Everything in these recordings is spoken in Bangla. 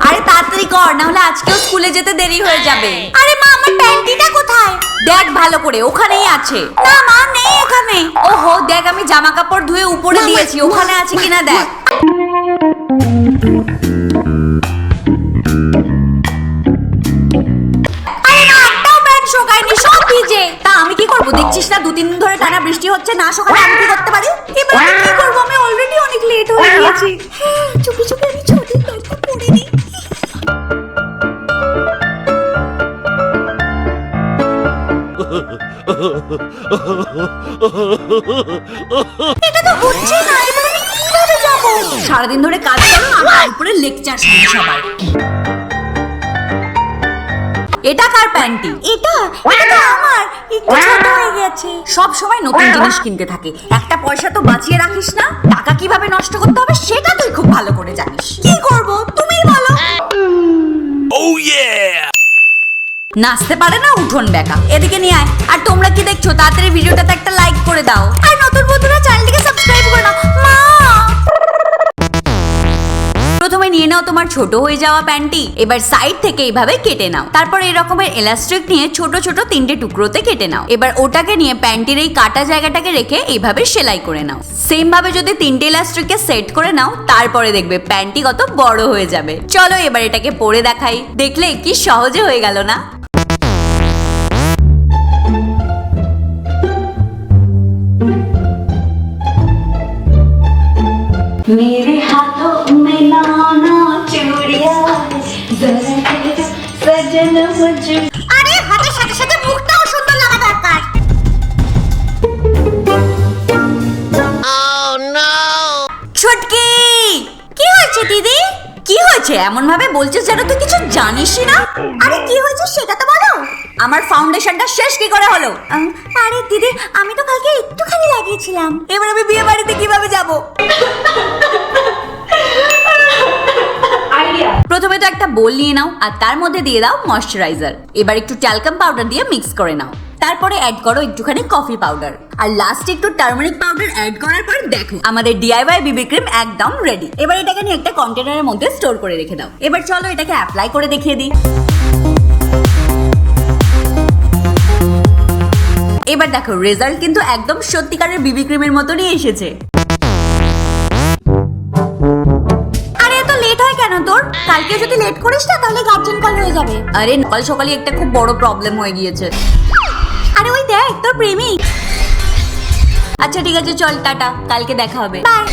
আরে তাড়াতাড়ি কর, না হলে আজকেও স্কুলে যেতে দেরি হয়ে যাবে। আরে মা, আমার প্যান্টিটা কোথায়? দেখ ভালো করে, ওখানেই আছে। না মা, নেই এখানে। ওহো, দেখ আমি জামা কাপড় ধুয়ে উপরে দিয়েছি, ওখানে আছে কিনা দেখ। সব ভিজে। তা আমি কি করবো? দেখছিস না 2-3 দিন ধরে টানা বৃষ্টি হচ্ছে, না সকালে আমি কি করতে পারি? এবার আমি কি করবো? আমি অলরেডি অনেক লেট হয়ে গিয়েছি। চুপি চুপি আমি ছুটির নোটটা পড়ে নিই। এটা তো হচ্ছে না, এবার আমি কিভাবে যাবো? সারাদিন ধরে কাজ করো আর তারপরে লেকচার শুনি সবার। এটা কার প্যান্টি? এটা তো আমার, একটু ছোট হয়ে গেছে। সব সময় নতুন জিনিস কিনতে থাকে, একটা পয়সা তো বাঁচিয়ে রাখিস না। টাকা কিভাবে নষ্ট করতে হবে সেটা তুই খুব ভালো করে জানিস। কি করব তুমিই বলো। Oh yeah! নাচতে পারে না উঠোন বেকা। এদিকে নিয়ে আয়। আর তোমরা কি দেখছো? তাড়াতাড়ি ভিডিওটাতে একটা লাইক করে দাও, আর নতুন বন্ধুরা চ্যানেলটিকে সাবস্ক্রাইব করে নাও। মা, প্রথমে নিয়ে নাও তোমার ছোট হয়ে যাওয়া প্যান্টি, এবার সাইড থেকে এইভাবে কেটে নাও। তারপর এই রকমের ইলাস্টিক নিয়ে ছোট ছোট 3টে টুকরোতে কেটে নাও। এবার ওটাকে নিয়ে প্যান্টির এই কাটা জায়গাটাকে রেখে এইভাবে সেলাই করে নাও। সেম ভাবে যদি 3টে ইলাস্টিককে সেট করে নাও, তারপরে দেখবে প্যান্টি কত বড় হয়ে যাবে। চলো এবার এটাকে পরে দেখাই। দেখলে কি সহজে হয়ে গেল না? मेरे हाथों में नाना चूड़िया सजन मुझे। আরে হাতের সাথে সাথে মুখটাও সুন্দর লাগা দরকার। Oh no! ছটকি, কি হয়েছে দিদি? কি হয়েছে? এমন ভাবে বলছিস যেন তুই কিছু জানিসই না। আরে কি হয়েছে সেটা তো বলো। আমার ফাউন্ডেশনটা শেষ কি করে হলো? আরে দিদি, আমি তো কালকে একটুখানি লাগিয়েছিলাম। এবার আমি বিয়ে বাড়িতে কিভাবে যাব? প্রথমে তো একটা বোল নিয়ে নাও আর তার মধ্যে দিয়ে দাও ময়শ্চারাইজার। এবার একটু ট্যালকাম পাউডার দিয়ে মিক্স করে নাও। তারপরে অ্যাড করো একটুখানি কফি পাউডার, আর লাস্টে একটু টারমারিক পাউডার অ্যাড করার পর দেখো আমাদের ডিআইওয়াই বিবি ক্রিম একদম রেডি। এবার এটাকে নিয়ে একটা কন্টেনারের মধ্যে স্টোর করে রেখে দাও। এবার চলো এটাকে অ্যাপ্লাই করে দেখিয়ে দিই। এবার দেখো রেজাল্ট কিন্তু একদম সত্যিকারের বিবি ক্রিমের মতনই এসেছে। আরে এত লেট হয় কেন তোর? কালকে যদি লেট করিস না তাহলে গার্জেন কল হয়ে যাবে। আরে সকাল সকালই একটা খুব বড় প্রবলেম হয়ে গিয়েছে। আরে ওই দেখ তোর প্রেমিক। আচ্ছা ঠিক আছে, চল টাটা, কালকে দেখা হবে। বাই।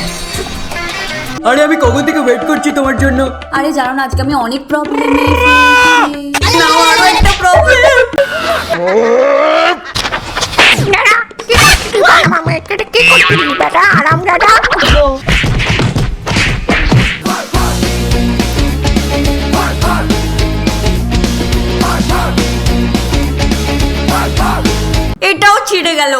আরে আমি কখন থেকে ওয়েট করছি তোমার জন্য। আরে জানো না আজকে আমি অনেক প্রবলেমে না, আরো একটা প্রবলেম। এটাও ছিঁড়ে গেল।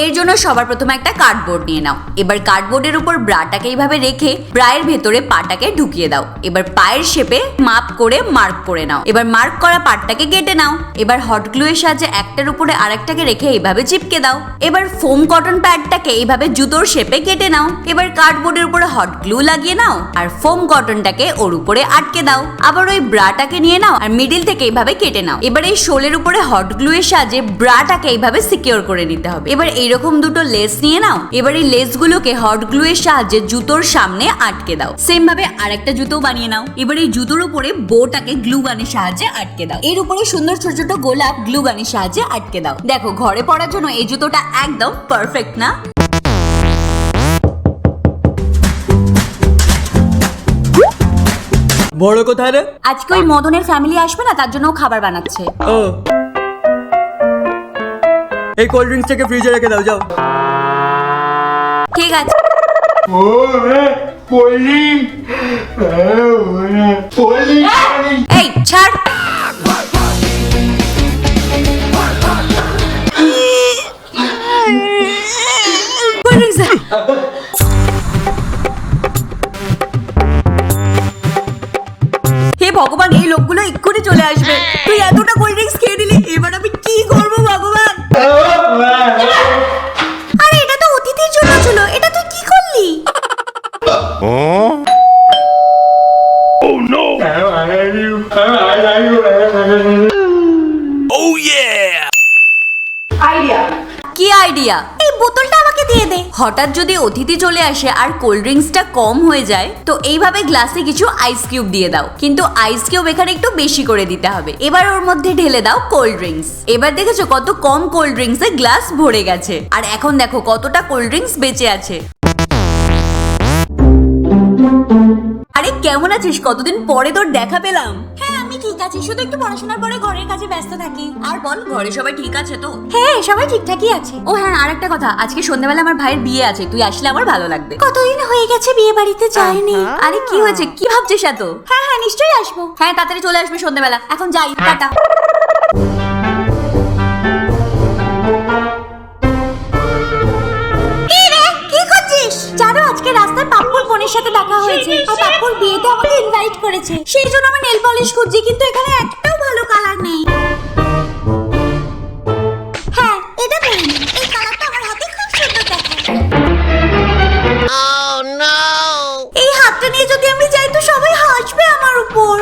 এর জন্য সবার প্রথমে একটা কার্ডবোর্ড নিয়ে নাও। এবার কার্ডবোর্ডের উপর ব্রাটাকে এইভাবে রেখে ব্রায়ের ভেতরে পাটাকে ঢুকিয়ে দাও। এবার পায়ের শেপে মাপ করে মার্ক করে নাও। এবার মার্ক করা পাটটাকে কেটে নাও। এবার হট গ্লু এর সাহায্যে একটার উপরে আরেকটাকে রেখে এইভাবে চিপকে দাও। এবার ফোম কটন প্যাডটাকে এইভাবে জুতোর শেপে কেটে নাও। এবার কার্ডবোর্ডের উপরে হট গ্লু লাগিয়ে নাও আর ফোম কটনটাকে ওর উপরে আটকে দাও। আবার ওই ব্রাটাকে নিয়ে নাও আর মিডিল থেকে এইভাবে কেটে নাও। এবার এই শোলের উপরে হট গ্লু এর সাহায্যে ব্রাটাকে এইভাবে সিকিউর করে নিতে হবে। এবার এইরকম দুটো লেস নিয়ে নাও। এবার এই লেস গুলোকে হট গ্লু এর সাহায্যে জুতোর সামনে আটকে দাও। সেম ভাবে আরেকটা জুতো বানিয়ে নাও। এবার এই জুতোর উপরে বোটাকে গ্লু গানের সাহায্যে আটকে দাও। এর উপরে সুন্দর ছোট ছোট গোলাপ গ্লু গানের সাহায্যে আটকে দাও। দেখো ঘরে পরার জন্য এই জুতোটা একদম পারফেক্ট না? বড় কোথায় রে? আজকে ওই মদনের ফ্যামিলি আসবে না, তার জন্য ও খাবার বানাচ্ছে। ও, এই কোল্ড ড্রিঙ্কস থেকে ফ্রিজে রেখে দাও, যাও। ঠিক আছে। ও কোল্ড ড্রিঙ্ক, এই ছাড়। হে ভগবান, এই লোকগুলো এক্ষুনি চলে আসবে। তুই এতটা কোল্ড ড্রিঙ্কস খেয়ে দিলি, এবার আমি কি করবো ভগবান? আরে এটা তো অতিথির জন্য ছিল, এটা তুই কি করলি? Oh no! Oh yeah! কি আইডিয়া? এই বোতলটা আমাকে দিয়ে দে। হঠাৎ যদি অতিথি চলে আসে আর কোল্ড ড্রিঙ্কসটা কম হয়ে যায়, তো এইভাবে গ্লাসে কিছু আইস কিউব দিয়ে দাও, কিন্তু আইস কিউব এখানে একটু বেশি করে দিতে হবে। এবার ওর মধ্যে ঢেলে দাও কোল্ড ড্রিঙ্কস। এবার দেখেছো কত কম কোল্ড ড্রিঙ্কসে গ্লাস ভরে গেছে, আর এখন দেখো কতটা কোল্ড ড্রিঙ্কস বেঁচে আছে। আরে কেমন আছিস? কতদিন পরে তোর দেখা পেলাম। হ্যাঁ আমি ঠিক আছি, শুধু একটু পড়াশোনার পরে ঘরের কাজে ব্যস্ত থাকি। আর বল, ঘরে সবাই ঠিক আছে তো? হ্যাঁ সবাই ঠিকঠাকই আছে। ও হ্যাঁ, আরেকটা কথা, আজকে সন্ধ্যাবেলা আমার ভাইয়ের বিয়ে আছে, তুই আসলে আমার ভালো লাগবে। কতদিন হয়ে গেছে বিয়ে বাড়িতে যাইনি। আরে কি হয়েছে, কি ভাবছিস এত? হ্যাঁ হ্যাঁ নিশ্চয়ই আসবো। হ্যাঁ তাড়াতাড়ি চলে আসবে সন্ধ্যাবেলা। এখন যাই, টাটা। জানো আজকে রাস্তায় পাপ্পুর বোনের সাথে দেখা হয়েছে, আর পাপ্পুর বিয়েতে আমাকে ইনভাইট করেছে। সেই জন্য আমি নেল পলিশ খুঁজছি, কিন্তু এখানে একটাও ভালো কালার নেই। হ্যাঁ এটা ধরে নে, এই কালারটা আমার হাতে খুব সুন্দর দেখায়। Oh no! এই হাতটা নিয়ে যদি আমি যাই তো সবাই হাসবে আমার উপর।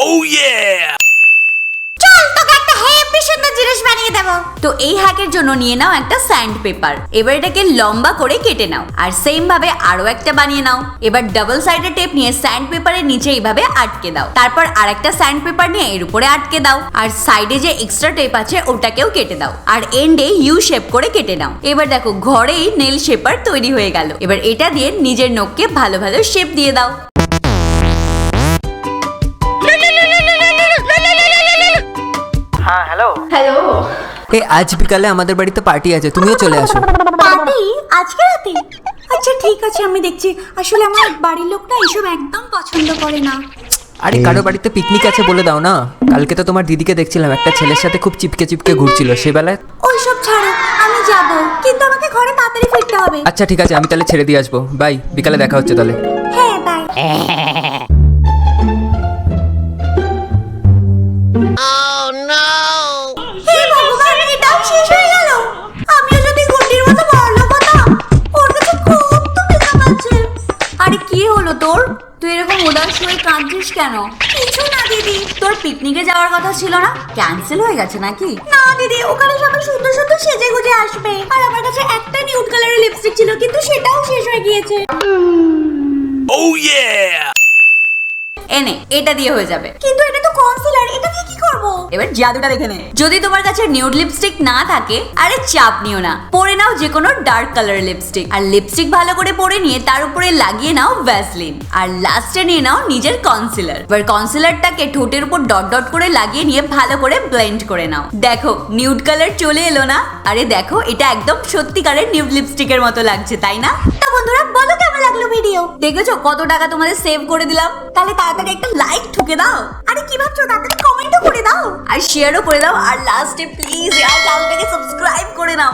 Oh yeah! চল তোকে একটা হেভি সুন্দর জিনিস বানিয়ে দেব। তো এই হ্যাকের জন্য নিয়ে নাও একটা স্যান্ড পেপার। এবার এটাকে লম্বা করে কেটে নাও, আর সেম ভাবে আরো একটা বানিয়ে নাও। এবার ডাবল সাইডের টেপ নিয়ে স্যান্ড পেপারের নিচে এইভাবে আটকে দাও। তারপর আরেকটা স্যান্ড পেপার নিয়ে এর উপরে আটকে দাও, আর সাইডে যে এক্সট্রা টেপ আছে ওটাকেও কেটে দাও, আর এন্ডে ইউ শেপ করে কেটে নাও। এবার দেখো ঘরেই নেল শেপার তৈরি হয়ে গেল। এবার এটা দিয়ে নিজের নখকে ভালো ভালো শেপ দিয়ে দাও। হ্যাঁ হ্যালো। হ্যালো। এই আজ বিকালে আমাদের বাড়িতে পার্টি আছে, তুমিও চলে আসো। পার্টি আজকে রাতে? আচ্ছা ঠিক আছে, আমি দেখছি। আসলে আমার বাড়ির লোকটা এসব একদম পছন্দ করে না। আরে কারো বাড়িতে পিকনিক আছে বলে দাও না। কালকে তো তোমার দিদিকে দেখছিলাম একটা ছেলের সাথে খুব চিপকে চিপকে ঘুরছিল, সে বেলায়। ওইসব ছাড়ো, আমি যাব, কিন্তু আমাকে ঘরে তাড়াতাড়ি ফিরতে হবে। আচ্ছা ঠিক আছে, আমি তাহলে ছেড়ে দিয়ে আসবো। বাই, বিকালে দেখা হচ্ছে তাহলে। হ্যাঁ বাই। হে ভগবান, এটাও শেষ হয়ে গেল। আমিও যদি গুন্ডির মতো বড়লোক হতাম। ওর কাছে খুব তো মেকআপ আছে। আরে কি হলো তোর? তুই এরকম উদাস হয়ে কাঁদছিস কেন? কিছু না দিদি, তোর পিকনিকে যাওয়ার কথা ছিল না, ক্যান্সেল হয়ে গেছে নাকি? না দিদি, ওখানে সবাই সুন্দর সুন্দর সেজে গুজে আসবে, আর আমার কাছে একটা নিউড কালারের লিপস্টিক ছিল, কিন্তু সেটাও শেষ হয়ে গিয়েছে। Oh yeah! এনে এটা দিয়ে হয়ে যাবে। কিন্তু এটা তো কনসিলার, এটা দিয়ে কি করব? এবার জাদুটা দেখে নে। যদি তোমার কাছে নিউড লিপস্টিক না থাকে, আরে চাপ নিও না, পরে নাও যে কোনো ডার্ক কালারের লিপস্টিক। আর লিপস্টিক ভালো করে পরে নিয়ে তার উপরে লাগিয়ে নাও ভ্যাসলিন, আর লাস্টে নিয়ে নাও নিজের কনসিলার। এবার কনসিলারটাকে ঠোঁটের উপর ডট ডট করে লাগিয়ে নিয়ে ভালো করে ব্লেন্ড করে নাও। দেখো নিউড কালার চলে এলো না? আরে দেখো, এটা একদম সত্যিকারের নিউড লিপস্টিকের মতো লাগছে, তাই না? তো বন্ধুরা বলো কেমন লাগলো ভিডিও? দেখেছো কত টাকা তোমাদের সেভ করে দিলাম? তাহলে তাড়াতাড়ি একটা লাইক ঠুকে দাও। আরে কি ভাবছো, তাড়াতাড়ি কমেন্টও করে দাও, আর শেয়ারও করে দাও, আর লাস্টে প্লিজ আর চ্যানেলটাকে সাবস্ক্রাইব করে নাও।